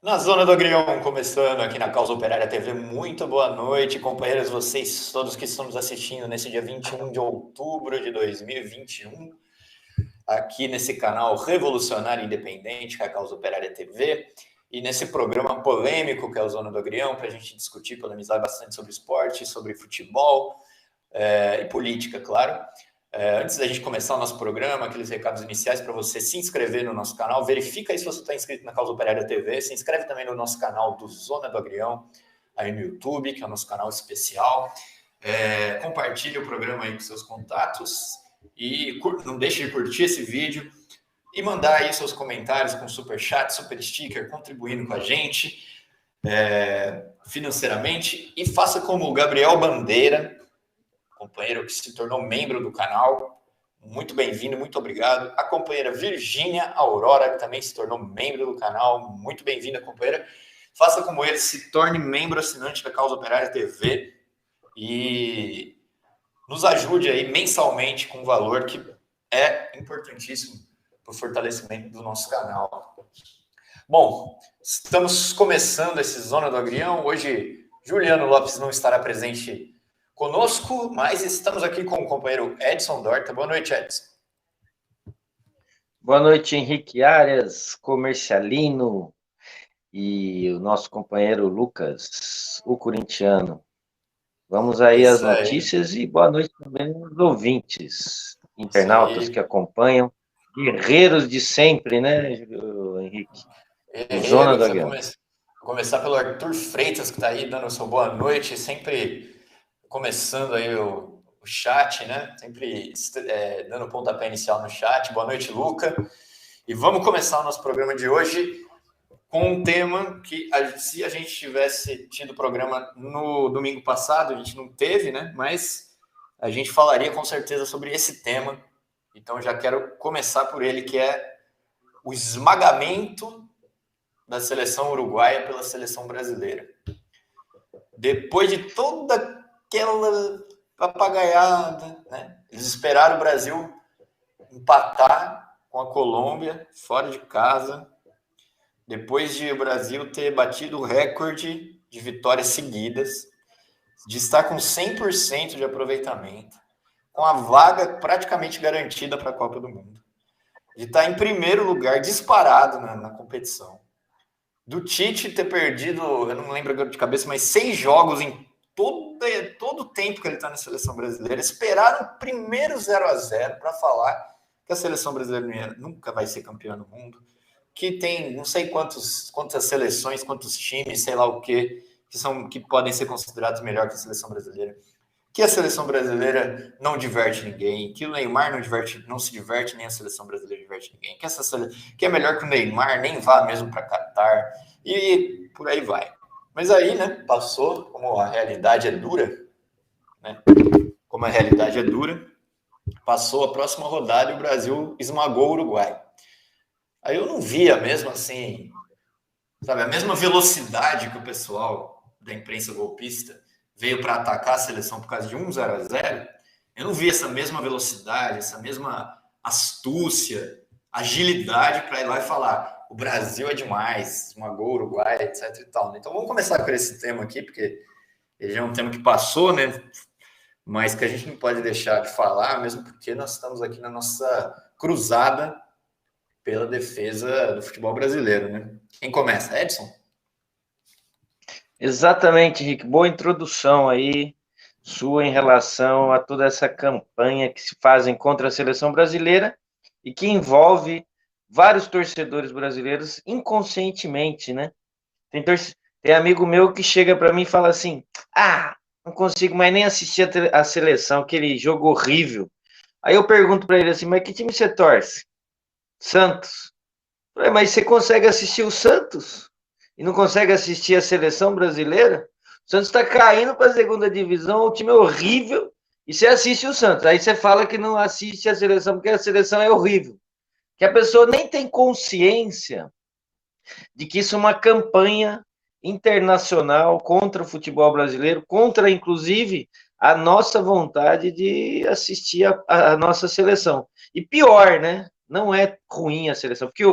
Na Zona do Agrião, começando aqui na Causa Operária TV, muito boa noite, companheiros, vocês todos que estão nos assistindo nesse dia 21 de outubro de 2021, aqui nesse canal revolucionário e independente, que é a Causa Operária TV, e nesse programa polêmico que é o Zona do Agrião, para a gente discutir, polemizar bastante sobre esporte, sobre futebol e política, claro. Antes da gente começar o nosso programa, aqueles recados iniciais para você se inscrever no nosso canal, verifica aí se você está inscrito na Causa Operária TV, se inscreve também no nosso canal do Zona do Agrião, aí no YouTube, que é o nosso canal especial. Compartilhe o programa aí com seus contatos e não deixe de curtir esse vídeo e mandar aí seus comentários com super chat, super sticker, contribuindo com a gente financeiramente, e faça como o Gabriel Bandeira, companheiro que se tornou membro do canal. Muito bem-vindo, muito obrigado. A companheira Virgínia Aurora, que também se tornou membro do canal. Muito bem-vinda, companheira. Faça como ele, se torne membro assinante da Causa Operária TV e nos ajude aí mensalmente com um valor que é importantíssimo para o fortalecimento do nosso canal. Bom, estamos começando esse Zona do Agrião. Hoje, Juliano Lopes não estará presente conosco, mas estamos aqui com o companheiro Edson Dorta. Boa noite, Edson. Boa noite, Henrique Arias, comercialino, e o nosso companheiro Lucas, o corintiano. Vamos aí às notícias e boa noite também aos ouvintes, internautas que acompanham, guerreiros de sempre, né, Henrique? Zona do Agrião. Começar pelo Arthur Freitas, que está aí dando sua boa noite, sempre começando aí o chat, né? Sempre dando o pontapé inicial no chat. Boa noite, Luca. E vamos começar o nosso programa de hoje com um tema que, se a gente tivesse tido programa no domingo passado, a gente não teve, né? Mas a gente falaria com certeza sobre esse tema. Então, já quero começar por ele, que é o esmagamento da seleção uruguaia pela seleção brasileira. Depois de toda aquela papagaiada, né? Eles esperaram o Brasil empatar com a Colômbia fora de casa, depois de o Brasil ter batido o recorde de vitórias seguidas, de estar com 100% de aproveitamento, com a vaga praticamente garantida para a Copa do Mundo, de estar em primeiro lugar disparado na competição, do Tite ter perdido, eu não lembro agora de cabeça, mas 6 jogos em todo o tempo que ele está na seleção brasileira, esperaram o primeiro 0-0 para falar que a seleção brasileira nunca vai ser campeã do mundo, que tem não sei quantas seleções, quantos times, sei lá o que podem ser considerados melhor que a seleção brasileira, que a seleção brasileira não diverte ninguém, que o Neymar não se diverte, nem a seleção brasileira diverte ninguém, que é melhor que o Neymar nem vá mesmo para Catar, e por aí vai. Mas aí, né, passou, como a realidade é dura, né, como a realidade é dura, passou a próxima rodada e o Brasil esmagou o Uruguai. Aí eu não via mesmo assim, sabe, a mesma velocidade que o pessoal da imprensa golpista veio para atacar a seleção por causa de 1-0, eu não vi essa mesma velocidade, essa mesma astúcia, agilidade para ir lá e falar o Brasil é demais, esmagou o Uruguai, etc e tal. Então vamos começar por esse tema aqui, porque ele já é um tema que passou, né? Mas que a gente não pode deixar de falar, mesmo porque nós estamos aqui na nossa cruzada pela defesa do futebol brasileiro, né? Quem começa? Edson? Exatamente, Henrique. Boa introdução aí sua em relação a toda essa campanha que se fazem contra a seleção brasileira e que envolve vários torcedores brasileiros inconscientemente, né? Tem amigo meu que chega para mim e fala assim: não consigo mais nem assistir a seleção, aquele jogo horrível. Aí eu pergunto para ele assim: mas que time você torce? Santos. Falei, mas você consegue assistir o Santos? E não consegue assistir a seleção brasileira? O Santos está caindo para a segunda divisão, um time horrível, e você assiste o Santos. Aí você fala que não assiste a seleção porque a seleção é horrível. Que a pessoa nem tem consciência de que isso é uma campanha internacional contra o futebol brasileiro, contra, inclusive, a nossa vontade de assistir a nossa seleção. E pior, né? Não é ruim a seleção, porque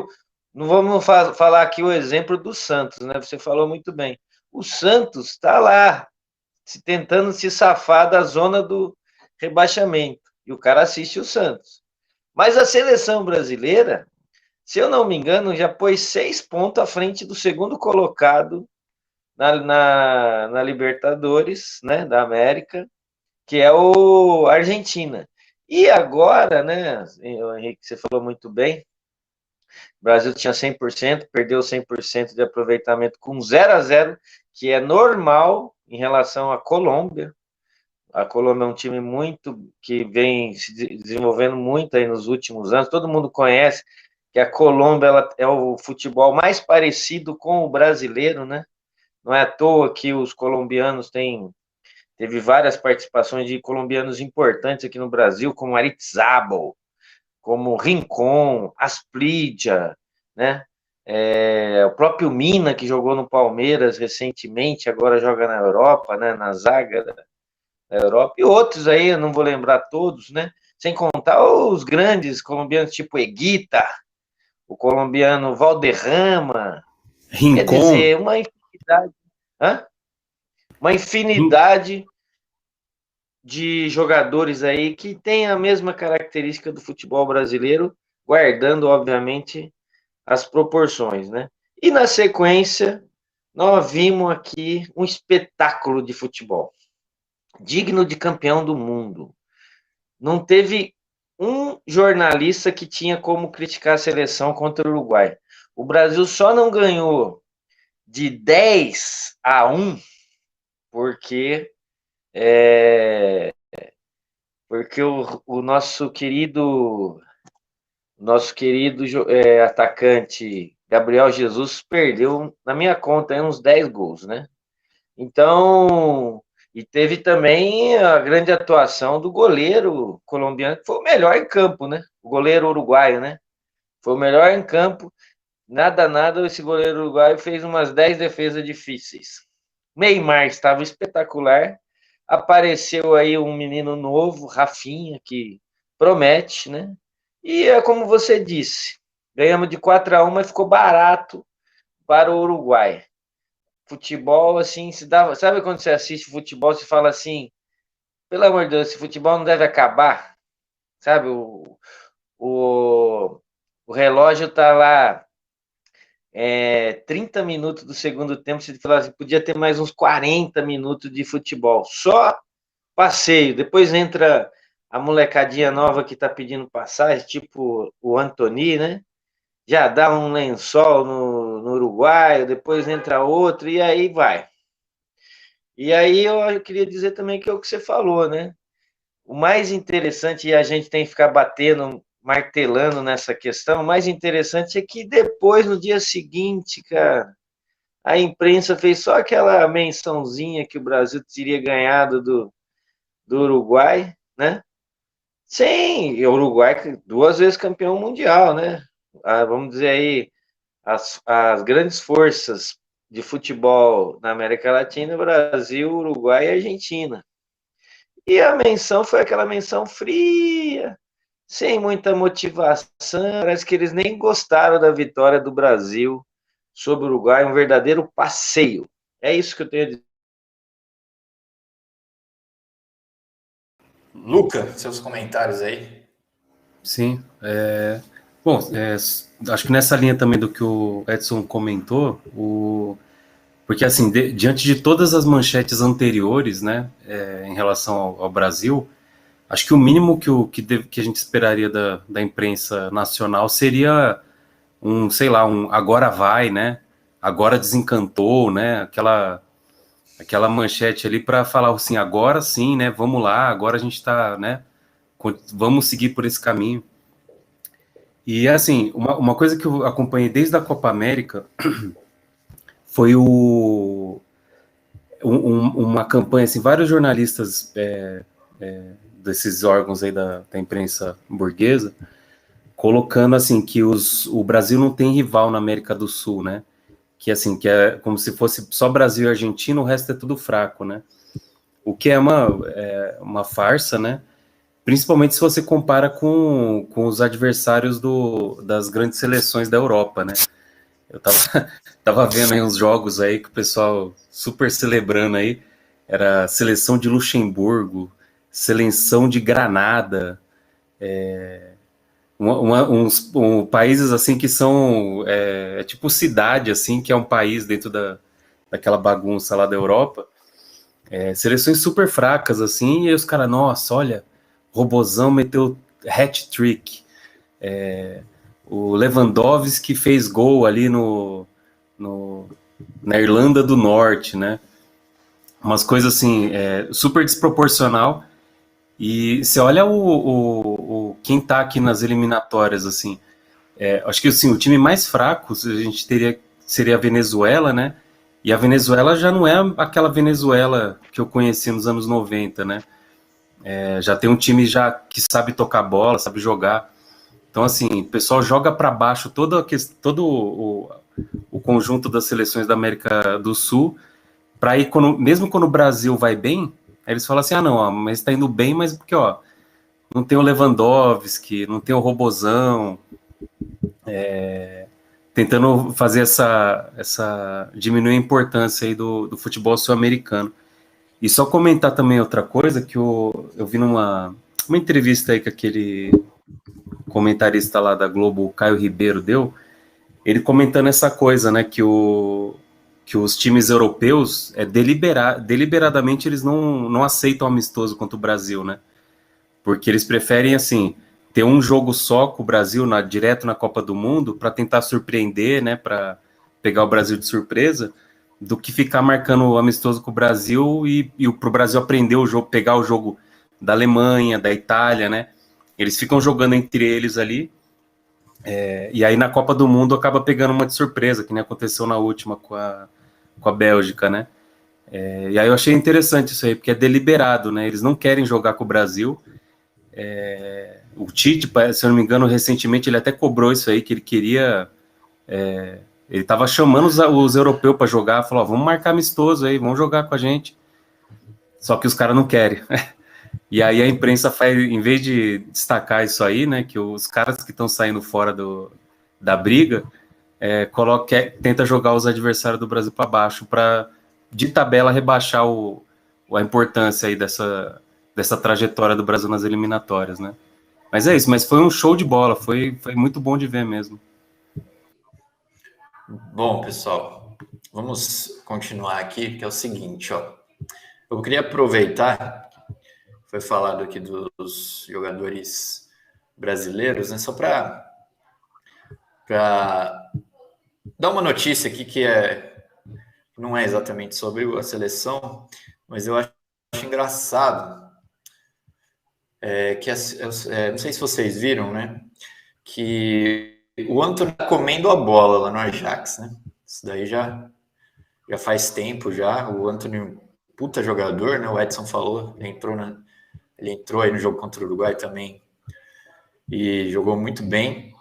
não vamos falar aqui o exemplo do Santos, né? Você falou muito bem. O Santos está lá, tentando se safar da zona do rebaixamento. E o cara assiste o Santos. Mas a seleção brasileira, se eu não me engano, já pôs 6 pontos à frente do segundo colocado na Libertadores, né, da América, que é o Argentina. E agora, né, Henrique, você falou muito bem, o Brasil tinha 100%, perdeu 100% de aproveitamento com 0-0, que é normal em relação à Colômbia. A Colômbia é um time muito que vem se desenvolvendo muito aí nos últimos anos. Todo mundo conhece que a Colômbia ela é o futebol mais parecido com o brasileiro, né? Não é à toa que os colombianos teve várias participações de colombianos importantes aqui no Brasil, como Aritzabal, como Rincon, Asprilla, né? O próprio Mina, que jogou no Palmeiras recentemente, agora joga na Europa, né? Na zaga da Europa, e outros aí, eu não vou lembrar todos, né? Sem contar os grandes colombianos, tipo Eguita, o colombiano Valderrama, quer Rincon. dizer, uma infinidade, uma infinidade de jogadores aí que tem a mesma característica do futebol brasileiro, guardando, obviamente, as proporções, né? E na sequência, nós vimos aqui um espetáculo de futebol, digno de campeão do mundo. Não teve um jornalista que tinha como criticar a seleção contra o Uruguai. O Brasil só não ganhou de 10-1 porque o nosso querido atacante Gabriel Jesus perdeu, na minha conta, uns 10 gols, né? Então, e teve também a grande atuação do goleiro colombiano, que foi o melhor em campo, né? O goleiro uruguaio, né? Foi o melhor em campo. Nada, esse goleiro uruguaio fez umas 10 defesas difíceis. Neymar estava espetacular. Apareceu aí um menino novo, Rafinha, que promete, né? E é como você disse, ganhamos de 4-1, mas ficou barato para o Uruguai. Futebol, assim, se dava. Sabe quando você assiste futebol, você fala assim, pelo amor de Deus, esse futebol não deve acabar, sabe? O, o relógio tá lá 30 minutos do segundo tempo, você fala assim, podia ter mais uns 40 minutos de futebol. Só passeio. Depois entra a molecadinha nova que tá pedindo passagem, tipo o Antony, né? Já dá um lençol no Uruguai, depois entra outro, e aí vai. E aí eu queria dizer também que é o que você falou, né? O mais interessante, e a gente tem que ficar batendo, martelando nessa questão, o mais interessante é que depois, no dia seguinte, cara, a imprensa fez só aquela mençãozinha que o Brasil teria ganhado do Uruguai, né? Sim, o Uruguai 2 vezes campeão mundial, né? Vamos dizer aí, as grandes forças de futebol na América Latina, Brasil, Uruguai e Argentina. E a menção foi aquela menção fria, sem muita motivação. Parece que eles nem gostaram da vitória do Brasil sobre o Uruguai, um verdadeiro passeio. É isso que eu tenho a dizer. Luca, seus comentários aí. Sim. Bom, acho que nessa linha também do que o Edson comentou, porque assim, diante de todas as manchetes anteriores, né, em relação ao Brasil, acho que o mínimo que a gente esperaria da imprensa nacional seria sei lá, agora vai, né? Agora desencantou, né? Aquela manchete ali para falar assim, agora sim, né? Vamos lá, agora a gente está, né? Vamos seguir por esse caminho. E assim, uma coisa que eu acompanhei desde a Copa América foi uma campanha, assim, vários jornalistas desses órgãos aí da imprensa burguesa colocando assim que o Brasil não tem rival na América do Sul, né? Que assim, que é como se fosse só Brasil e Argentina, o resto é tudo fraco, né? O que é uma farsa, né? principalmente se você compara com os adversários das grandes seleções da Europa, né? Eu tava vendo aí uns jogos aí que o pessoal super celebrando aí, era seleção de Luxemburgo, seleção de Granada, uns países assim que são tipo cidade assim, que é um país dentro daquela bagunça lá da Europa, seleções super fracas assim, e aí os caras, nossa, olha, Robozão meteu hat-trick, o Lewandowski fez gol ali na Irlanda do Norte, né? Umas coisas assim, super desproporcional. E você olha quem tá aqui nas eliminatórias, assim, acho que assim, o time mais fraco a gente seria a Venezuela, né? E a Venezuela já não é aquela Venezuela que eu conheci nos anos 90, né? Já tem um time já que sabe tocar bola, sabe jogar. Então, assim, o pessoal joga para baixo todo o conjunto das seleções da América do Sul, para aí, mesmo quando o Brasil vai bem, aí eles falam assim, não, ó, mas tá indo bem, mas porque, ó, não tem o Lewandowski, não tem o Robozão, tentando fazer essa diminuir a importância aí do futebol sul-americano. E só comentar também outra coisa, que eu vi uma entrevista aí que aquele comentarista lá da Globo, o Caio Ribeiro, deu, ele comentando essa coisa, né, que os times europeus, deliberadamente, eles não aceitam amistoso contra o Brasil, né, porque eles preferem, assim, ter um jogo só com o Brasil direto na Copa do Mundo para tentar surpreender, né, para pegar o Brasil de surpresa, do que ficar marcando amistoso com o Brasil e para o Brasil aprender o jogo, pegar o jogo da Alemanha, da Itália, né, eles ficam jogando entre eles ali, e aí na Copa do Mundo acaba pegando uma de surpresa, que nem aconteceu na última com a Bélgica, né? E aí eu achei interessante isso aí, porque é deliberado, né? Eles não querem jogar com o Brasil. O Tite, se eu não me engano, recentemente ele até cobrou isso aí, que ele queria... ele estava chamando os europeus para jogar, falou, ó, vamos marcar amistoso aí, vamos jogar com a gente. Só que os caras não querem. E aí a imprensa faz, em vez de destacar isso aí, né, que os caras que estão saindo fora da briga, tenta jogar os adversários do Brasil para baixo, para de tabela rebaixar a importância aí dessa trajetória do Brasil nas eliminatórias, né? Mas é isso, mas foi um show de bola, foi muito bom de ver mesmo. Bom, pessoal, vamos continuar aqui, que é o seguinte, ó. Eu queria aproveitar, foi falado aqui dos jogadores brasileiros, né? Só para dar uma notícia aqui que não é exatamente sobre a seleção, mas eu acho engraçado que não sei se vocês viram, né? Que o Antony tá comendo a bola lá no Ajax, né? Isso daí já faz tempo já. O Antony, puta jogador, né? O Edson falou, ele entrou aí no jogo contra o Uruguai também e jogou muito bem.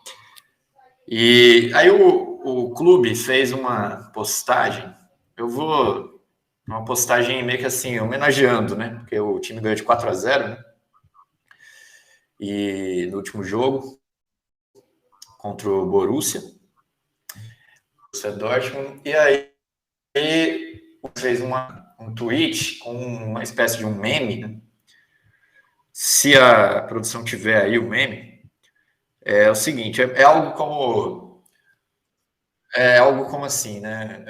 E aí o clube fez uma postagem, uma postagem meio que assim, homenageando, né? Porque o time ganhou de 4-0, né? E no último jogo contra o Borussia Dortmund, e aí fez um tweet com uma espécie de um meme, né? Se a produção tiver aí o meme, é o seguinte, é algo como assim, né?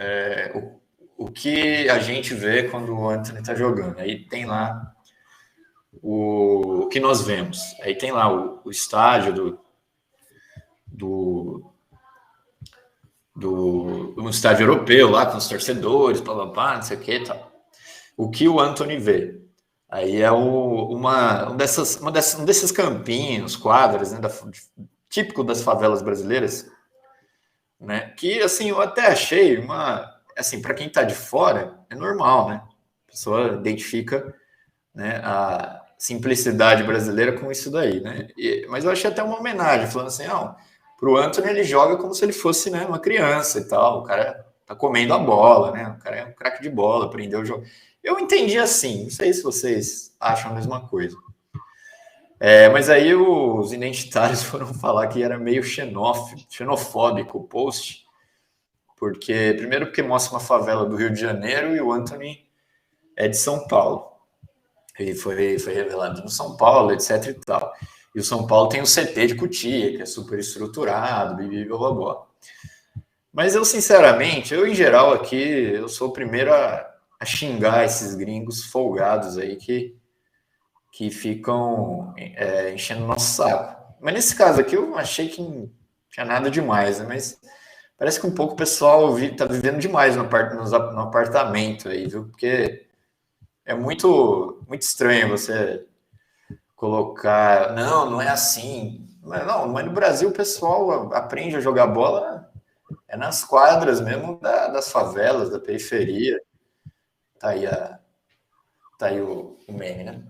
O que a gente vê quando o Antony está jogando. Aí tem lá o que nós vemos. Aí tem lá o estádio um estádio europeu lá com os torcedores, blá, não sei o que e tal. O que o Antony vê? Aí é um desses campinhos, quadras, né, típico das favelas brasileiras, né? Que assim eu até achei assim, para quem está de fora é normal, né? A pessoa identifica, né, a simplicidade brasileira com isso daí, né? Mas eu achei até uma homenagem, falando assim, não, pro Antony ele joga como se ele fosse, né, uma criança e tal. O cara tá comendo a bola, né? O cara é um craque de bola, aprendeu o jogo. Eu entendi assim, não sei se vocês acham a mesma coisa. Mas aí os identitários foram falar que era meio xenofóbico o post, primeiro porque mostra uma favela do Rio de Janeiro e o Antony é de São Paulo. Ele foi revelado no São Paulo, etc e tal. E o São Paulo tem o CT de Cotia, que é super estruturado, blá. Mas eu, sinceramente, em geral aqui, eu sou o primeiro a xingar esses gringos folgados aí que ficam enchendo o nosso saco. Mas nesse caso aqui eu achei que não tinha nada demais, né? Mas parece que um pouco o pessoal tá vivendo demais no apartamento aí, viu? Porque é muito estranho você colocar, não é assim. Mas no Brasil o pessoal aprende a jogar bola nas quadras mesmo das favelas, da periferia. Tá aí o meme, né?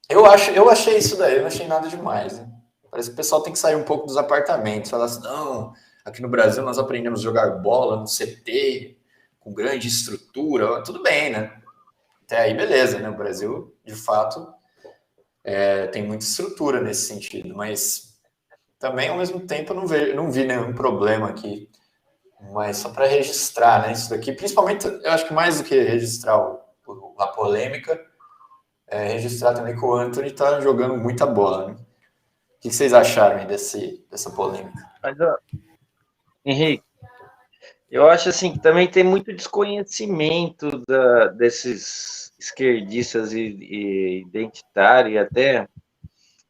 Eu achei isso daí, eu não achei nada demais, né? Parece que o pessoal tem que sair um pouco dos apartamentos, falar assim, não, aqui no Brasil nós aprendemos a jogar bola no CT, com grande estrutura, tudo bem, né? Até aí, beleza, né? O Brasil, de fato, tem muita estrutura nesse sentido, mas também, ao mesmo tempo, eu não vi nenhum problema aqui. Mas só para registrar, né? Isso daqui, principalmente, eu acho que mais do que registrar a polêmica, registrar também que o Antony está jogando muita bola, né? O que vocês acharam dessa polêmica? Mas, ó, Henrique, eu acho assim que também tem muito desconhecimento desses esquerdistas e identitários, e até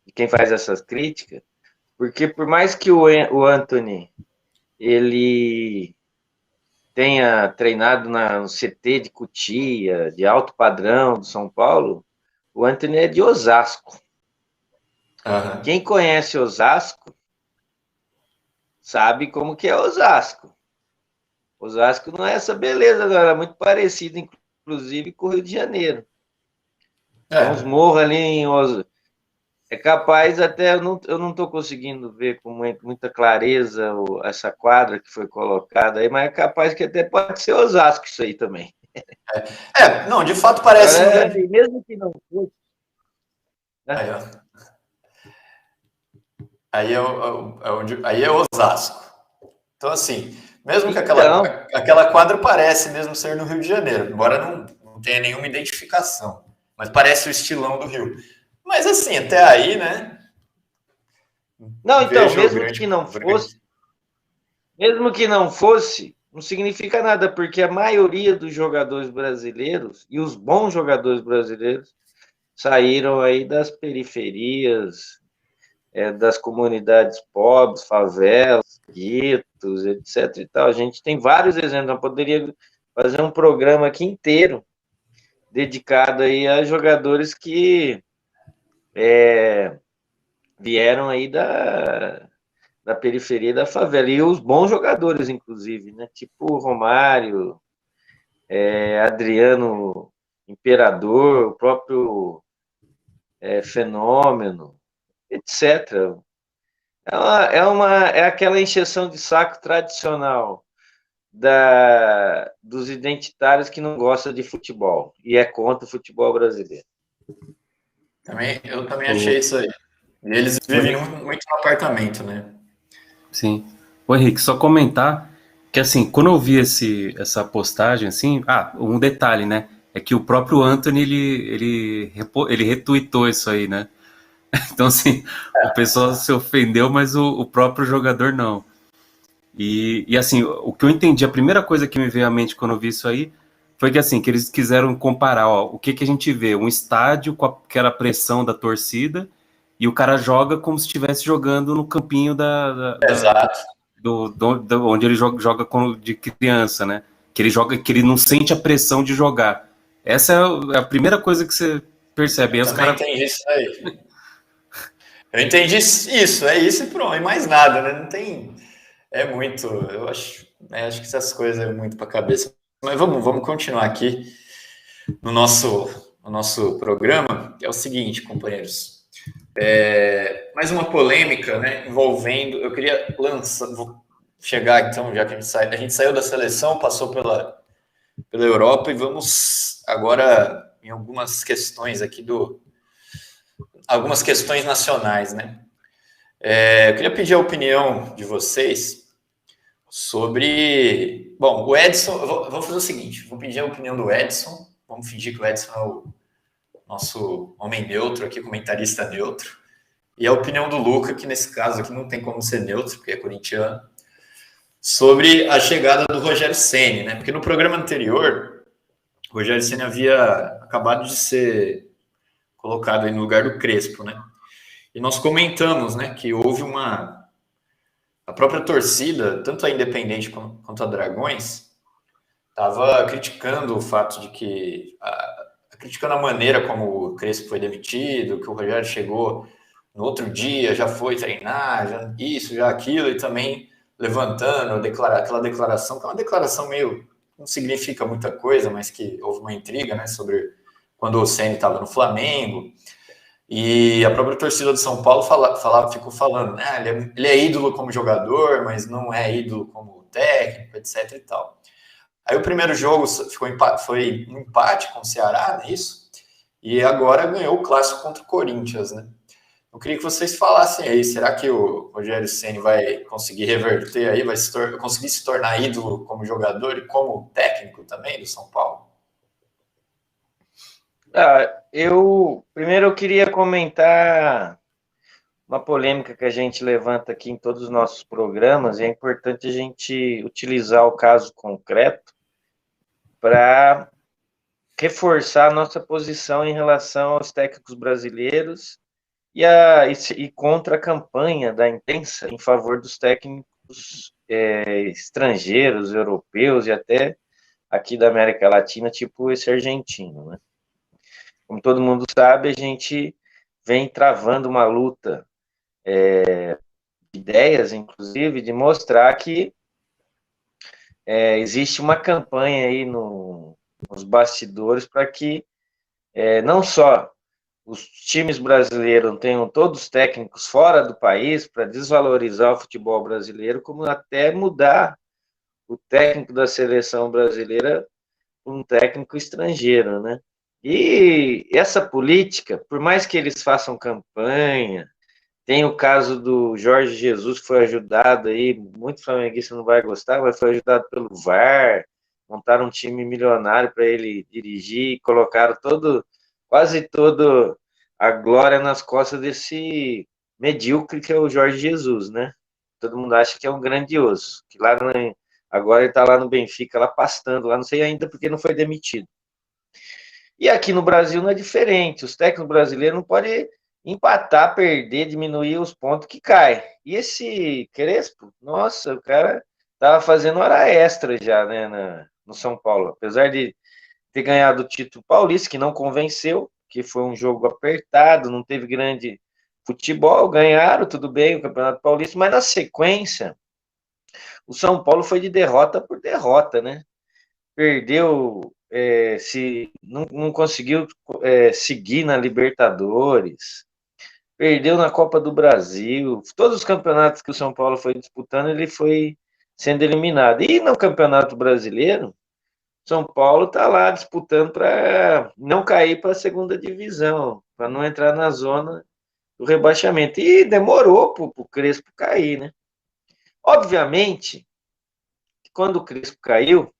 de quem faz essas críticas, porque por mais que o Antony ele tenha treinado no CT de Cotia, de alto padrão do São Paulo, o Antony é de Osasco. Uhum. Quem conhece Osasco sabe como que é Osasco. Osasco não é essa beleza, não, é muito parecido, inclusive, com o Rio de Janeiro. Tem uns morros ali em Osasco. É capaz, até eu não estou conseguindo ver com muita clareza essa quadra que foi colocada aí, mas é capaz que até pode ser Osasco isso aí também. Não, de fato parece... Mesmo que não fosse... Né? Aí é Osasco. Então, assim, mesmo que aquela quadra parece mesmo ser no Rio de Janeiro, embora não tenha nenhuma identificação, mas parece o estilão do Rio. Mas, assim, até aí, né? Não, então, mesmo que não fosse, não significa nada, porque a maioria dos jogadores brasileiros, e os bons jogadores brasileiros, saíram aí das periferias, das comunidades pobres, favelas, guetos, etc. e tal. A gente tem vários exemplos, eu poderia fazer um programa aqui inteiro dedicado aí a jogadores que vieram aí da periferia da favela, e os bons jogadores, inclusive, né? Tipo o Romário, Adriano Imperador, o próprio Fenômeno, etc. É aquela encheção de saco tradicional dos identitários que não gostam de futebol e é contra o futebol brasileiro. Eu também achei isso aí. E eles vivem muito no apartamento, né? Sim. Ô, Henrique, só comentar que, assim, quando eu vi essa postagem, assim... um detalhe, né? É que o próprio Antony, ele retweetou isso aí, né? Então, assim, o pessoal se ofendeu, mas o próprio jogador não. E, assim, o que eu entendi, a primeira coisa que me veio à mente quando eu vi isso aí, foi que, assim, que eles quiseram comparar, o que a gente vê? Um estádio com aquela pressão da torcida, e o cara joga como se estivesse jogando no campinho Exato. onde ele joga de criança, né? Que ele não sente a pressão de jogar. Essa é a primeira coisa que você percebe. Eu também entendi isso aí. Eu entendi isso, é isso e pronto, e mais nada, né? Não tem... muito... Eu acho que essas coisas é muito para a cabeça. Mas vamos continuar aqui no nosso programa, que é o seguinte, companheiros. Mais uma polêmica, né, envolvendo... Eu queria chegar, então, já que a gente saiu da seleção, passou pela Europa, e vamos agora em algumas questões aqui algumas questões nacionais, né? Eu queria pedir a opinião de vocês sobre... Bom, o Edson... Vou fazer o seguinte, vou pedir a opinião do Edson. Vamos fingir que o Edson é o nosso homem neutro aqui, comentarista neutro. E a opinião do Luca, que nesse caso aqui não tem como ser neutro, porque é corintiano, sobre a chegada do Rogério Ceni, né? Porque no programa anterior, o Rogério Ceni havia acabado de ser colocado aí no lugar do Crespo, né? E nós comentamos, né, que houve a própria torcida, tanto a Independente quanto a Dragões, estava criticando o fato de que... criticando a maneira como o Crespo foi demitido, que o Rogério chegou no outro dia, já foi treinar, já isso, já aquilo, e também levantando aquela declaração, que é uma declaração meio... não significa muita coisa, mas que houve uma intriga, né, sobre quando o Ceni estava no Flamengo. E a própria torcida de São Paulo ficou falando, né, ele é ídolo como jogador, mas não é ídolo como técnico, etc e tal. Aí o primeiro jogo foi um empate com o Ceará, né, isso, e agora ganhou o clássico contra o Corinthians, né? Eu queria que vocês falassem aí, será que o Rogério Ceni vai conseguir reverter aí, vai conseguir se tornar ídolo como jogador e como técnico também do São Paulo? Primeiro eu queria comentar uma polêmica que a gente levanta aqui em todos os nossos programas, e é importante a gente utilizar o caso concreto para reforçar a nossa posição em relação aos técnicos brasileiros e contra a campanha da imprensa em favor dos técnicos estrangeiros, europeus e até aqui da América Latina, tipo esse argentino, né? Como todo mundo sabe, a gente vem travando uma luta de ideias, inclusive, de mostrar que existe uma campanha aí nos bastidores para que não só os times brasileiros tenham todos técnicos fora do país para desvalorizar o futebol brasileiro, como até mudar o técnico da seleção brasileira por um técnico estrangeiro, né? E essa política, por mais que eles façam campanha, tem o caso do Jorge Jesus, que foi ajudado aí, muito flamenguista não vai gostar, mas foi ajudado pelo VAR, montaram um time milionário para ele dirigir, colocaram quase todo a glória nas costas desse medíocre que é o Jorge Jesus, né? Todo mundo acha que é um grandioso, que agora ele está lá no Benfica, lá pastando, lá não sei ainda porque não foi demitido. E aqui no Brasil não é diferente, os técnicos brasileiros não podem empatar, perder, diminuir os pontos que cai. E esse Crespo, nossa, o cara estava fazendo hora extra já, né, no São Paulo, apesar de ter ganhado o título paulista, que não convenceu, que foi um jogo apertado, não teve grande futebol, ganharam, tudo bem, o Campeonato Paulista, mas na sequência, o São Paulo foi de derrota por derrota, né? Perdeu, não conseguiu seguir na Libertadores, perdeu na Copa do Brasil, todos os campeonatos que o São Paulo foi disputando, ele foi sendo eliminado. E no Campeonato Brasileiro, São Paulo está lá disputando para não cair para a segunda divisão, para não entrar na zona do rebaixamento. E demorou para o Crespo cair, né? Obviamente, quando o Crespo caiu,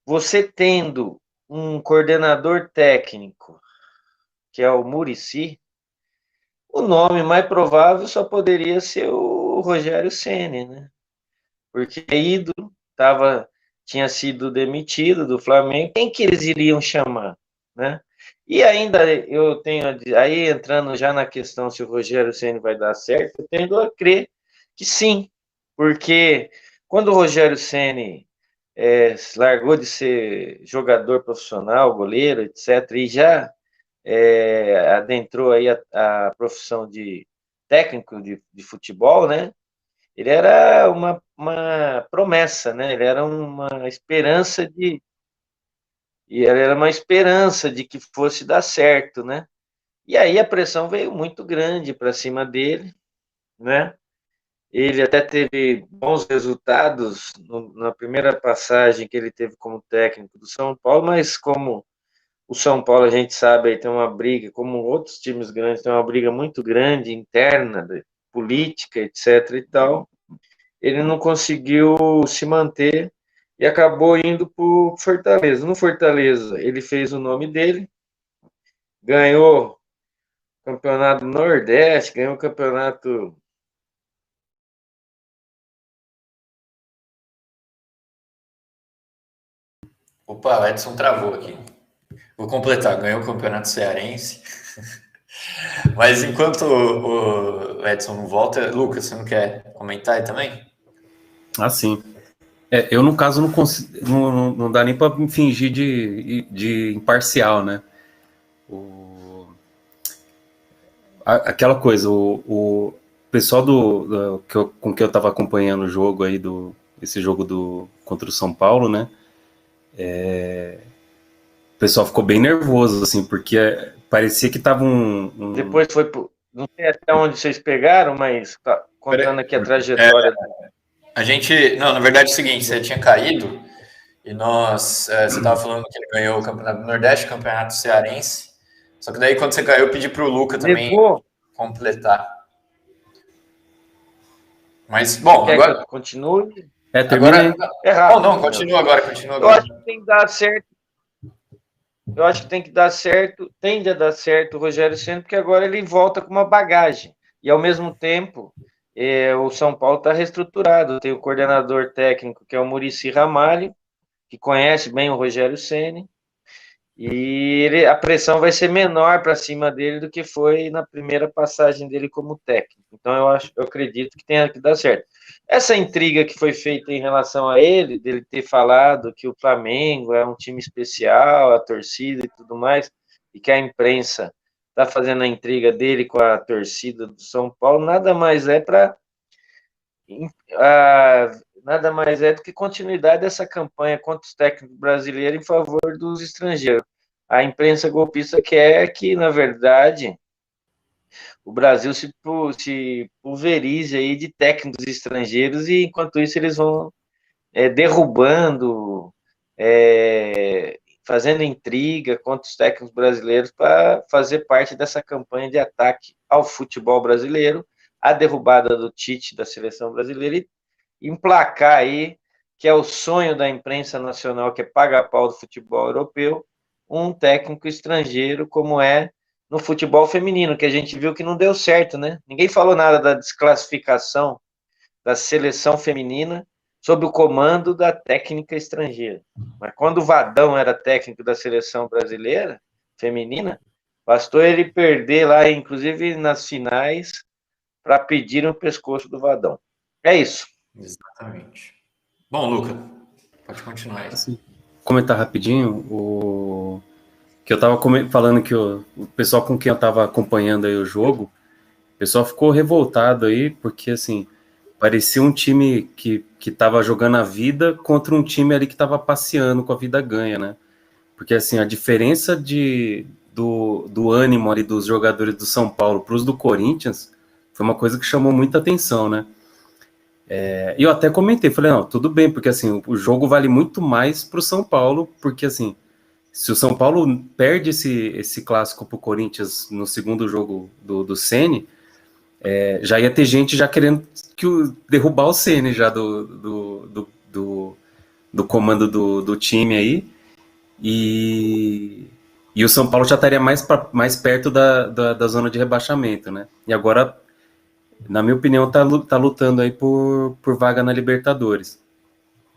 você tendo um coordenador técnico, que é o Muricy, o nome mais provável só poderia ser o Rogério Ceni, né? Porque ídolo, tinha sido demitido do Flamengo, quem que eles iriam chamar, né? E ainda eu tenho, aí entrando já na questão se o Rogério Ceni vai dar certo, eu tendo a crer que sim, porque quando o Rogério Ceni largou de ser jogador profissional, goleiro, etc., e já adentrou aí a profissão de técnico de futebol, né? Ele era uma promessa, né? Ele era uma esperança de que fosse dar certo, né? E aí a pressão veio muito grande para cima dele, né? Ele até teve bons resultados na primeira passagem que ele teve como técnico do São Paulo, mas como O São Paulo, a gente sabe, aí tem uma briga, como outros times grandes, tem uma briga muito grande, interna, política, etc. e tal. Ele não conseguiu se manter e acabou indo para o Fortaleza. No Fortaleza, ele fez o nome dele, ganhou o Campeonato Nordeste, ganhou o Campeonato. Opa, o Edson travou aqui. Vou completar, ganhou o Campeonato Cearense. Mas enquanto o Edson não volta, Lucas, você não quer comentar aí também? Ah, sim. Eu, no caso, não consigo, não dá nem para me fingir de imparcial, né? Aquela coisa, o pessoal com que eu estava acompanhando o jogo aí, esse jogo contra o São Paulo, né? O pessoal ficou bem nervoso, assim, porque parecia que tava Depois foi pro... Não sei até onde vocês pegaram, mas tá contando aqui a trajetória. A gente... Não, na verdade é o seguinte, você tinha caído e você estava falando que ele ganhou o Campeonato do Nordeste, o Campeonato Cearense. Só que daí quando você caiu, eu pedi para o Luca também completar. Mas, bom, quer agora... que eu continue? Termina agora... Oh, não, continua agora. Eu acho que tem que dar certo. Eu acho que tem que dar certo, tende a dar certo o Rogério Ceni, porque agora ele volta com uma bagagem. E, ao mesmo tempo, o São Paulo está reestruturado. Tem o coordenador técnico, que é o Muricy Ramalho, que conhece bem o Rogério Ceni, e a pressão vai ser menor para cima dele do que foi na primeira passagem dele como técnico. Então, eu acredito que tenha que dar certo. Essa intriga que foi feita em relação a ele, dele ter falado que o Flamengo é um time especial, a torcida e tudo mais, e que a imprensa está fazendo a intriga dele com a torcida do São Paulo, nada mais é do que continuidade dessa campanha contra os técnicos brasileiros em favor dos estrangeiros. A imprensa golpista quer que, na verdade, o Brasil se pulverize aí de técnicos estrangeiros e, enquanto isso, eles vão derrubando, fazendo intriga contra os técnicos brasileiros para fazer parte dessa campanha de ataque ao futebol brasileiro, a derrubada do Tite da seleção brasileira e emplacar aí, que é o sonho da imprensa nacional, que é pagar pau do futebol europeu, um técnico estrangeiro, como é no futebol feminino, que a gente viu que não deu certo, né? Ninguém falou nada da desclassificação da seleção feminina sob o comando da técnica estrangeira. Mas quando o Vadão era técnico da seleção brasileira feminina, bastou ele perder lá, inclusive nas finais, para pedir o pescoço do Vadão. É isso. Exatamente. Bom, Luca, pode continuar aí. Assim, comentar rapidinho, que eu estava falando que o pessoal com quem eu estava acompanhando aí o jogo, o pessoal ficou revoltado aí, porque assim, parecia um time que estava jogando a vida contra um time ali que estava passeando com a vida ganha, né? Porque assim, a diferença do ânimo ali dos jogadores do São Paulo para os do Corinthians foi uma coisa que chamou muita atenção, né? E eu até comentei, falei, não, tudo bem, porque assim, o jogo vale muito mais para o São Paulo, porque assim, se o São Paulo perde esse clássico para o Corinthians no segundo jogo do Ceni, já ia ter gente já querendo derrubar o Ceni já do comando do time aí, e o São Paulo já estaria mais perto da zona de rebaixamento, né? E agora, na minha opinião, tá lutando aí por vaga na Libertadores.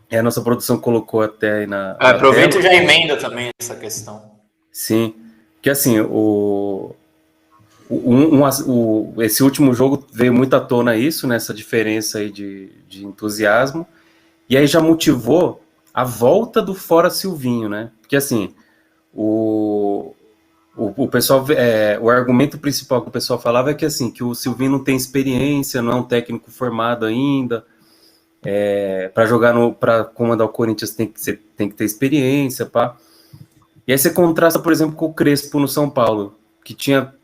A nossa produção colocou até aí na aproveita e já emenda também essa questão. Sim, que assim, esse último jogo veio muito à tona isso, né, essa diferença aí de entusiasmo, e aí já motivou a volta do Fora Silvinho, né? Porque assim, o pessoal, o argumento principal que o pessoal falava é que assim, que o Silvinho não tem experiência, não é um técnico formado ainda, para comandar o Corinthians tem que ter experiência, pá. E aí você contrasta, por exemplo, com o Crespo no São Paulo, que tinha,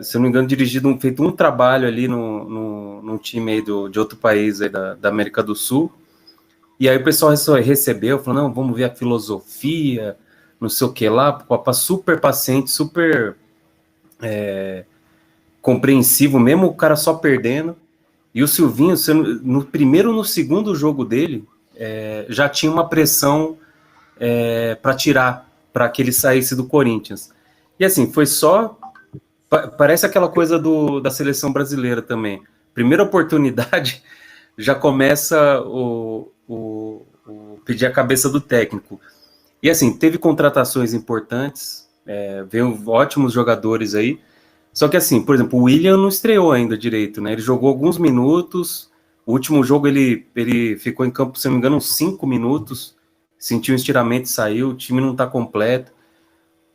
se eu não me engano, feito um trabalho ali num time aí de outro país aí da América do Sul. E aí o pessoal recebeu, falou, não, vamos ver a filosofia, não sei o que lá, Copa super paciente, super compreensivo, mesmo o cara só perdendo. E o Silvinho, no primeiro ou no segundo jogo dele, já tinha uma pressão para tirar, para que ele saísse do Corinthians. E assim, foi só... Parece aquela coisa da seleção brasileira também. Primeira oportunidade, já começa o pedir a cabeça do técnico. E assim, teve contratações importantes, veio ótimos jogadores aí, só que assim, por exemplo, o William não estreou ainda direito, né? Ele jogou alguns minutos, o último jogo ele ficou em campo, se não me engano, uns 5 minutos, sentiu um estiramento e saiu, o time não tá completo.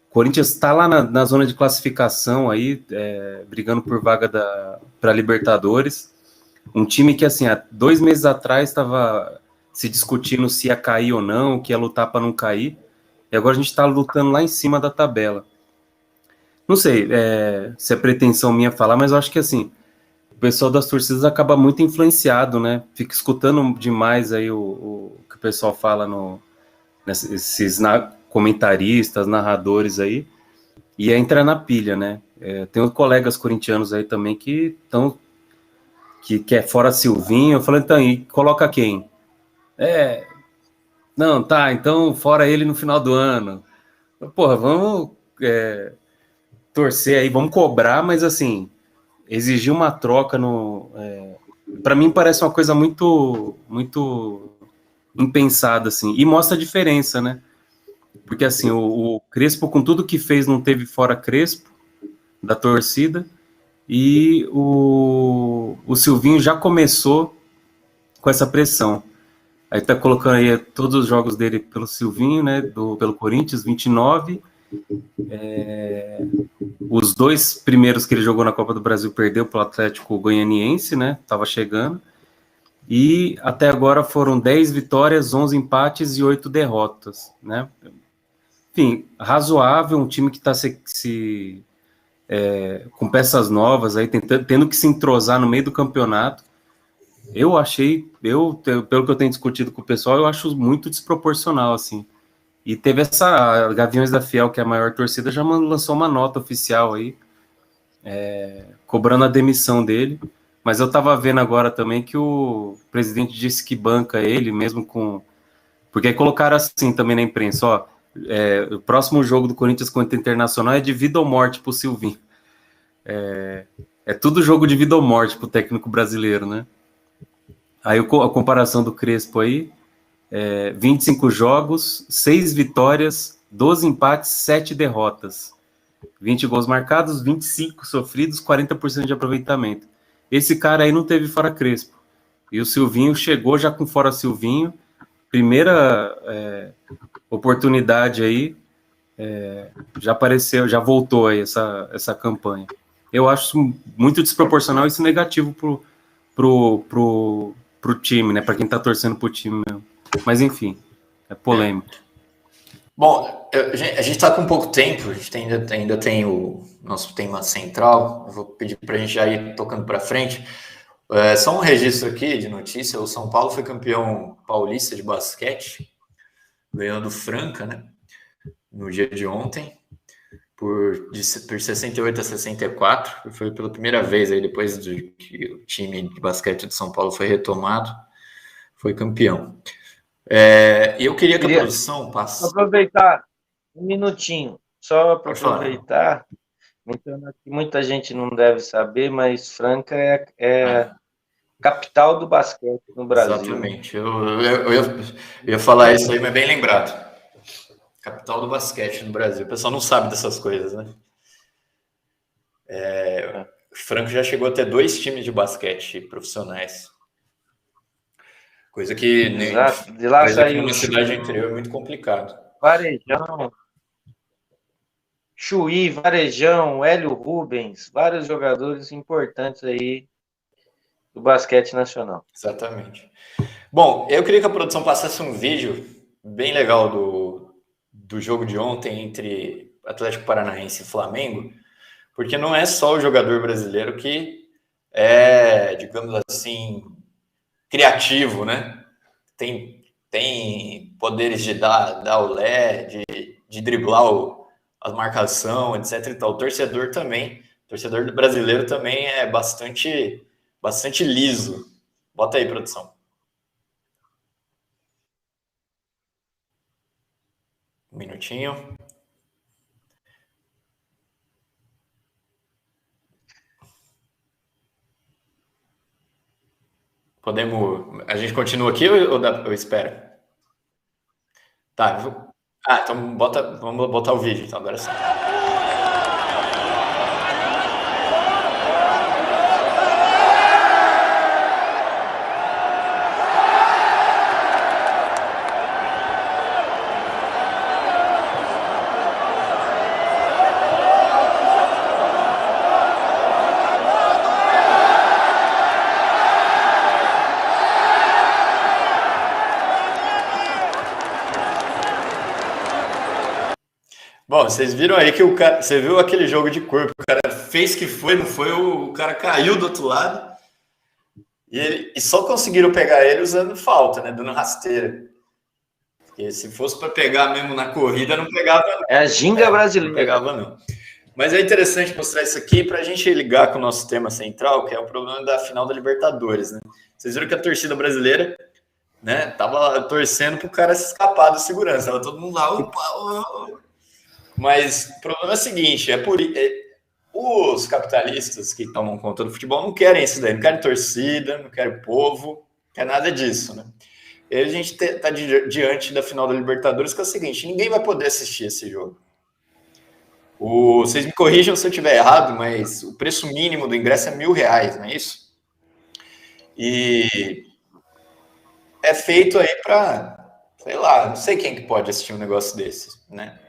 O Corinthians está lá na zona de classificação aí, brigando por vaga para Libertadores. Um time que, assim, há 2 meses atrás estava se discutindo se ia cair ou não, que ia lutar para não cair. E agora a gente está lutando lá em cima da tabela. Não sei se é pretensão minha falar, mas eu acho que, assim, o pessoal das torcidas acaba muito influenciado, né? Fica escutando demais aí o que o pessoal fala nesses comentaristas, narradores aí, e entra na pilha, né? Tem colegas corintianos aí também que é fora Silvinho. Eu falo, então, e coloca quem? Não, tá, então fora ele no final do ano. Porra, vamos torcer aí, vamos cobrar, mas assim, exigir uma troca para mim parece uma coisa muito, muito impensada, assim, e mostra a diferença, né? Porque assim, o Crespo, com tudo que fez, não teve fora Crespo da torcida, e o Silvinho já começou com essa pressão. Aí tá colocando aí todos os jogos dele pelo Silvinho, né, pelo Corinthians, 29. Os 2 primeiros que ele jogou na Copa do Brasil perdeu pro Atlético Goianiense, né, tava chegando. E até agora foram 10 vitórias, 11 empates e 8 derrotas, né. Enfim, razoável, um time que está com peças novas, aí tendo que se entrosar no meio do campeonato. Eu achei, pelo que eu tenho discutido com o pessoal, eu acho muito desproporcional, assim. E teve a Gaviões da Fiel, que é a maior torcida, já lançou uma nota oficial aí, cobrando a demissão dele. Mas eu tava vendo agora também que o presidente disse que banca ele, mesmo com... Porque aí colocaram assim também na imprensa, ó, o próximo jogo do Corinthians contra o Internacional é de vida ou morte pro Silvinho. É tudo jogo de vida ou morte pro técnico brasileiro, né? Aí a comparação do Crespo aí, 25 jogos, 6 vitórias, 12 empates, 7 derrotas. 20 gols marcados, 25 sofridos, 40% de aproveitamento. Esse cara aí não teve fora Crespo. E o Silvinho chegou já com fora Silvinho. Primeira oportunidade aí, já apareceu, já voltou aí essa campanha. Eu acho muito desproporcional isso, negativo pro time, né? Para quem tá torcendo pro time mesmo. Mas enfim, é polêmico. Bom, a gente está com pouco tempo, a gente ainda tem o nosso tema central. Eu vou pedir para a gente já ir tocando para frente. Só um registro aqui de notícia: o São Paulo foi campeão paulista de basquete, ganhando Franca, né? No dia de ontem, por 68-64. Foi pela primeira vez aí, depois de que o time de basquete de São Paulo foi retomado, foi campeão. Eu queria que a produção passasse... Aproveitar um minutinho, só para aproveitar. Então, muita gente não deve saber, mas Franca é capital do basquete no Brasil. Exatamente. Eu ia falar isso aí, mas bem lembrado. Capital do basquete no Brasil. O pessoal não sabe dessas coisas, né? Franca já chegou a ter 2 times de basquete profissionais. Coisa que de lá saiu numa cidade interior é muito complicado. Varejão, Chuí, Varejão, Hélio Rubens, vários jogadores importantes aí do basquete nacional. Exatamente. Bom, eu queria que a produção passasse um vídeo bem legal do jogo de ontem entre Atlético Paranaense e Flamengo, porque não é só o jogador brasileiro que é, digamos assim, criativo, né? Tem poderes de dar olé, de driblar a marcação, etc. E tal. O torcedor brasileiro também é bastante liso. Bota aí, produção. Um minutinho. A gente continua aqui ou espera? Tá. Então vamos botar o vídeo, então, agora sim. Bom, vocês viram aí que você viu aquele jogo de corpo, o cara fez que foi, não foi, o cara caiu do outro lado e só conseguiram pegar ele usando falta, né, dando rasteira. Porque se fosse para pegar mesmo na corrida, não pegava. É a ginga brasileira. Não pegava, não. Mas é interessante mostrar isso aqui para a gente ligar com o nosso tema central, que é o problema da final da Libertadores, né? Vocês viram que a torcida brasileira, né, tava torcendo pro cara se escapar da segurança, tava todo mundo lá, opa. Mas o problema é o seguinte, os capitalistas que tomam conta do futebol não querem isso daí, não querem torcida, não querem povo, não quer nada disso, né? E a gente está diante da final da Libertadores, que é o seguinte, ninguém vai poder assistir esse jogo. Vocês me corrijam se eu estiver errado, mas o preço mínimo do ingresso é R$1.000, não é isso? E é feito aí para, sei lá, não sei quem que pode assistir um negócio desse, né?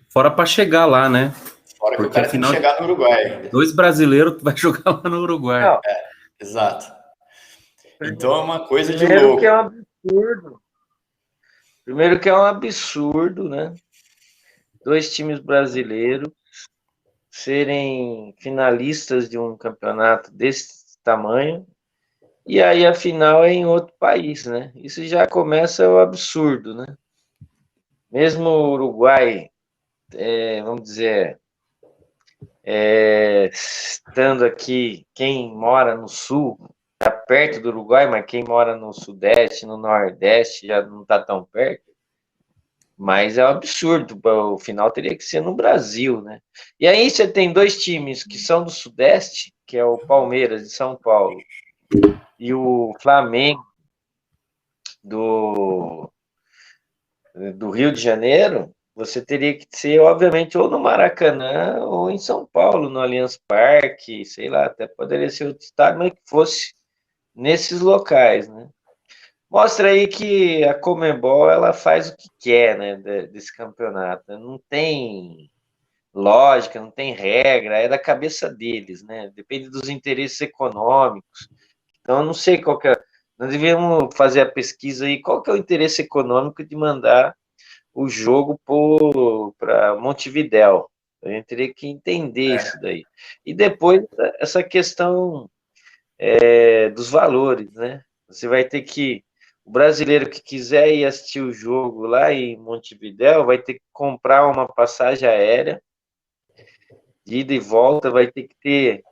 Fora para chegar lá, né? Fora que o cara tem que chegar no Uruguai ainda. 2 brasileiros vai jogar lá no Uruguai. Exato. Então é uma coisa de Primeiro louco. Que é um absurdo. Primeiro que é um absurdo, né? 2 times brasileiros serem finalistas de um campeonato desse tamanho e aí a final é em outro país, né? Isso já começa o absurdo, né? Mesmo o Uruguai, vamos dizer, estando aqui, quem mora no sul, está perto do Uruguai, mas quem mora no sudeste, no nordeste, já não está tão perto. Mas é um absurdo, o final teria que ser no Brasil, né? E aí você tem 2 times que são do Sudeste, que é o Palmeiras de São Paulo e o Flamengo do Rio de Janeiro, você teria que ser, obviamente, ou no Maracanã ou em São Paulo, no Allianz Parque, sei lá, até poderia ser outro estado, mas que fosse nesses locais, né? Mostra aí que a Conmebol ela faz o que quer, né, desse campeonato. Não tem lógica, não tem regra, é da cabeça deles, né? Depende dos interesses econômicos. Então, eu não sei qual que é. Nós devemos fazer a pesquisa aí, qual que é o interesse econômico de mandar o jogo para Montevidéu. A gente teria que entender isso daí. E depois, essa questão dos valores, né? Você vai ter que o brasileiro que quiser ir assistir o jogo lá em Montevidéu vai ter que comprar uma passagem aérea de ida e volta, vai ter que ter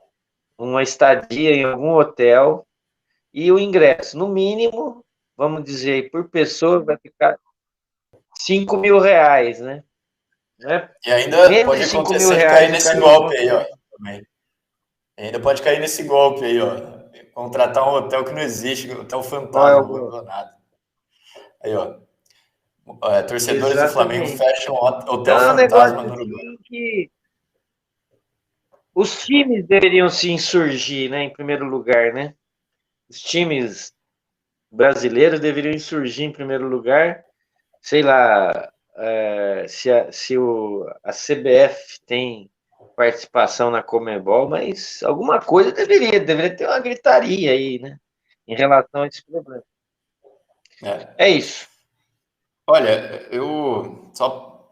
uma estadia em algum hotel e o ingresso, no mínimo, vamos dizer, por pessoa vai ficar R$5.000, né? E ainda Menos pode de acontecer de cair nesse golpe aí, ó. Também. Ainda pode cair nesse golpe aí, ó. Contratar um hotel que não existe, hotel fantasma, abandonado. Aí, ó. Torcedores do Flamengo fecham hotel fantasma no Uruguai. Que os times deveriam se insurgir, né, em primeiro lugar, né? Os times brasileiros deveriam insurgir em primeiro lugar. Sei lá, se a CBF tem participação na Conmebol, mas alguma coisa deveria ter uma gritaria aí, né? Em relação a esse problema. É isso. Olha, eu só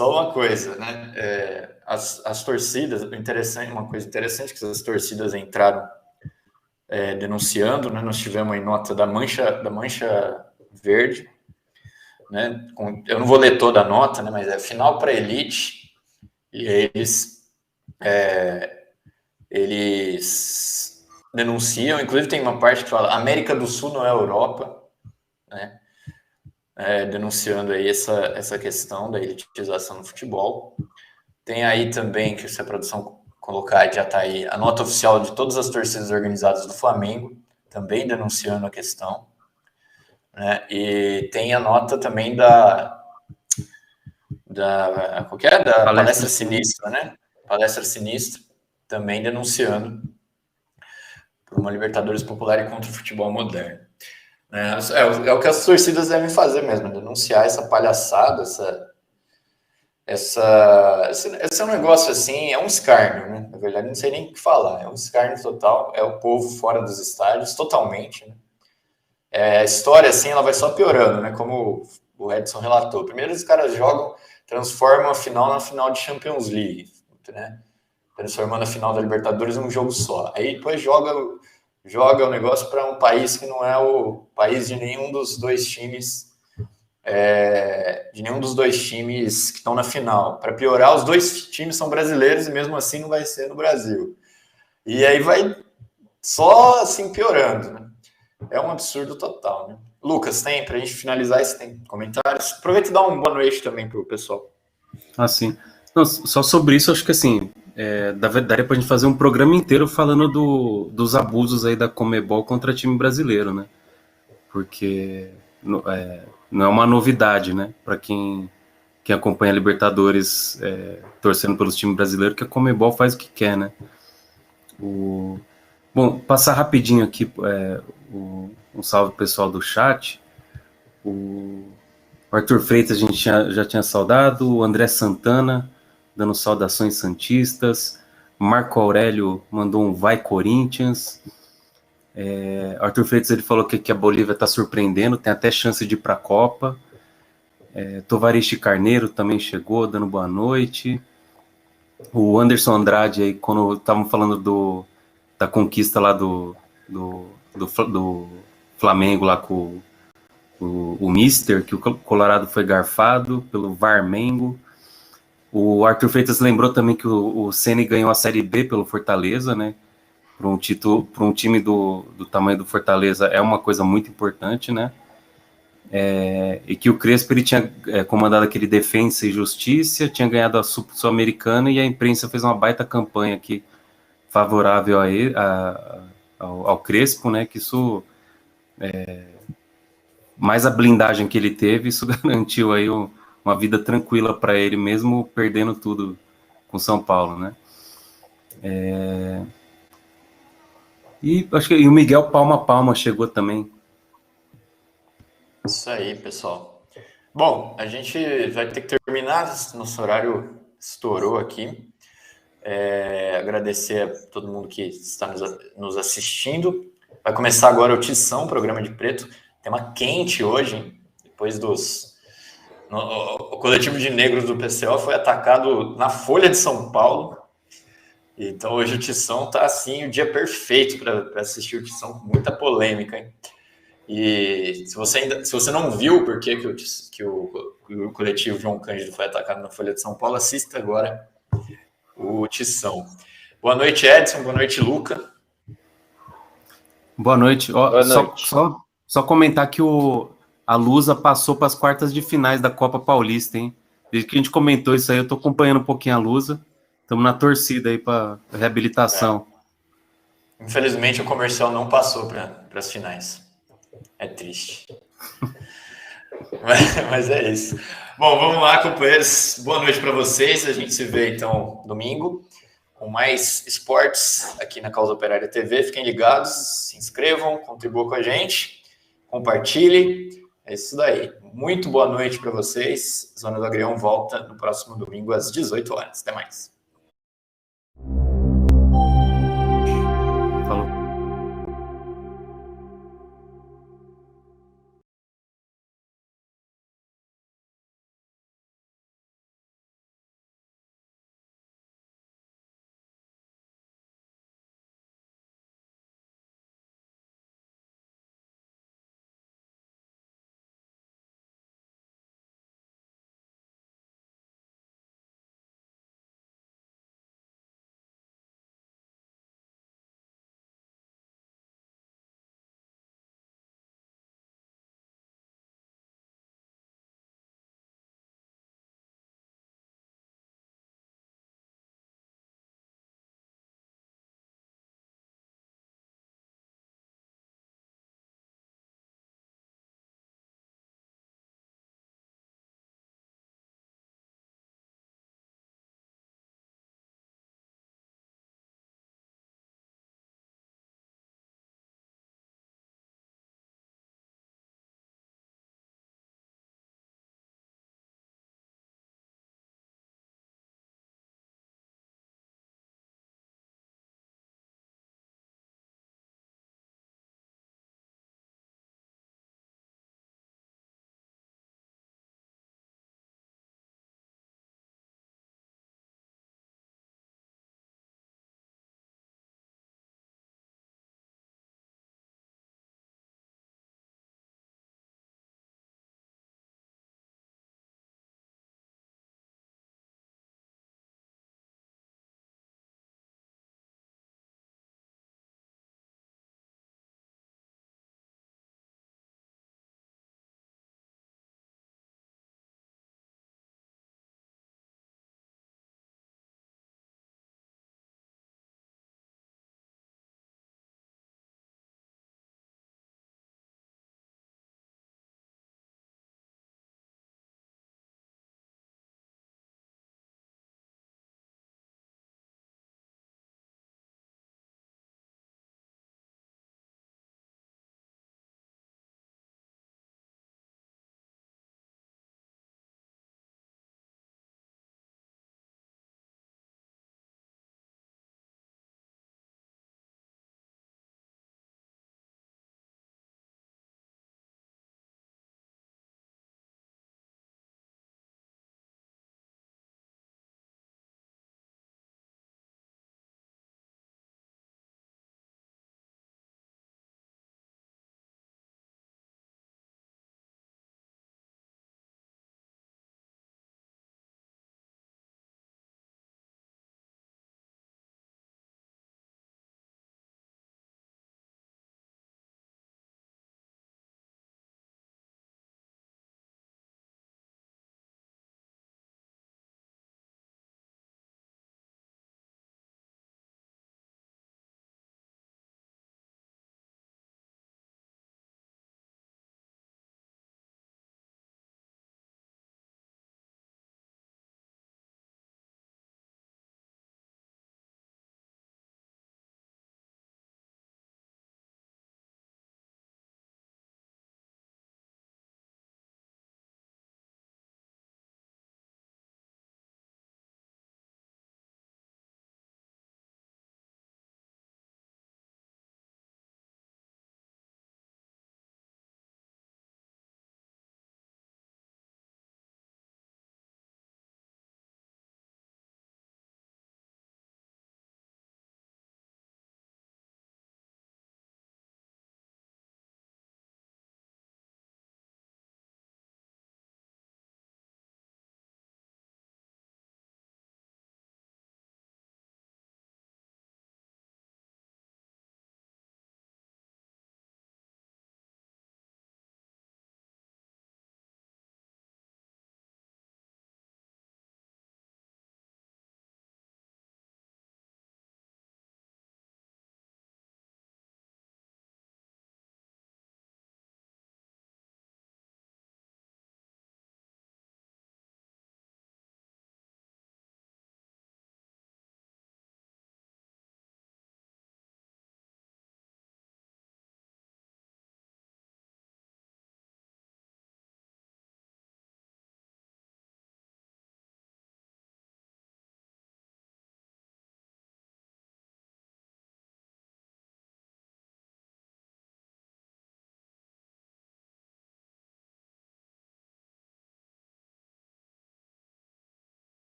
uma coisa, né? As torcidas, uma coisa interessante que as torcidas entraram denunciando, né? Nós tivemos aí nota da Mancha verde, né? Eu não vou ler toda a nota, né? Mas é final para elite, e eles denunciam, inclusive tem uma parte que fala América do Sul não é Europa, né? Denunciando aí essa questão da elitização no futebol. Tem aí também, que se a produção colocar, já está aí, a nota oficial de todas as torcidas organizadas do Flamengo, também denunciando a questão, né? E tem a nota também da Palestra Sinistra, né? Palestra Sinistra, também denunciando por uma Libertadores popular e contra o futebol moderno. É o que as torcidas devem fazer mesmo, denunciar essa palhaçada, esse é um negócio assim, é um escárnio, né? Na verdade, não sei nem o que falar, é um escárnio total, é o povo fora dos estádios, totalmente, né? A história, assim, ela vai só piorando, né? Como o Edson relatou. Primeiro os caras transformam a final na final de Champions League, né? Transformando a final da Libertadores num jogo só. Aí depois joga o negócio para um país que não é o país de nenhum dos dois times, que estão na final. Para piorar, os dois times são brasileiros e mesmo assim não vai ser no Brasil. E aí vai só assim piorando, né? É um absurdo total, né? Lucas, para a gente finalizar, se tem comentários? Aproveita e dá uma boa noite também para o pessoal. Sim. Não, só sobre isso, acho que assim, daria para a gente fazer um programa inteiro falando dos abusos aí da Conmebol contra time brasileiro, né? Porque não é uma novidade, né? Para quem acompanha a Libertadores torcendo pelos times brasileiros, que a Conmebol faz o que quer, né? Bom, passar rapidinho aqui um salve pessoal do chat. O Arthur Freitas a gente já tinha saudado, o André Santana dando saudações santistas, Marco Aurélio mandou um vai Corinthians, Arthur Freitas ele falou que a Bolívia está surpreendendo, tem até chance de ir para a Copa. Tovaristi Carneiro também chegou dando boa noite. O Anderson Andrade aí, quando estavam falando da conquista lá do Flamengo lá com o Mister, que o Colorado foi garfado pelo Varmengo. O Arthur Freitas lembrou também que o Ceni ganhou a Série B pelo Fortaleza, né? Para um time do tamanho do Fortaleza é uma coisa muito importante, né? E que o Crespo ele tinha comandado aquele Defensa e Justiça, tinha ganhado a Sul-Americana e a imprensa fez uma baita campanha aqui favorável ao Crespo, né? Que isso mais a blindagem que ele teve, isso garantiu aí uma vida tranquila para ele, mesmo perdendo tudo com São Paulo, né? E acho que o Miguel Palma chegou também. Isso aí, pessoal. Bom, a gente vai ter que terminar, nosso horário estourou aqui. Agradecer a todo mundo que está nos assistindo. Vai começar agora o Tição, programa de preto. Tema quente hoje, hein? Depois o coletivo de negros do PCO foi atacado na Folha de São Paulo. Então hoje o Tição tá assim, o dia perfeito para assistir o Tição, com muita polêmica, hein? E se você não viu por que o coletivo João Cândido foi atacado na Folha de São Paulo, assista agora o Tição. Boa noite, Edson. Boa noite, Luca. Boa noite. Boa noite. Só comentar que a Lusa passou para as quartas de finais da Copa Paulista, hein? Desde que a gente comentou isso aí, eu estou acompanhando um pouquinho a Lusa. Estamos na torcida aí para reabilitação. Infelizmente, o comercial não passou para as finais. É triste. mas é isso. Bom, vamos lá, companheiros. Boa noite para vocês. A gente se vê, então, domingo, com mais esportes aqui na Causa Operária TV. Fiquem ligados, se inscrevam, contribuam com a gente, compartilhem. É isso daí. Muito boa noite para vocês. Zona do Agrião volta no próximo domingo às 18 horas. Até mais.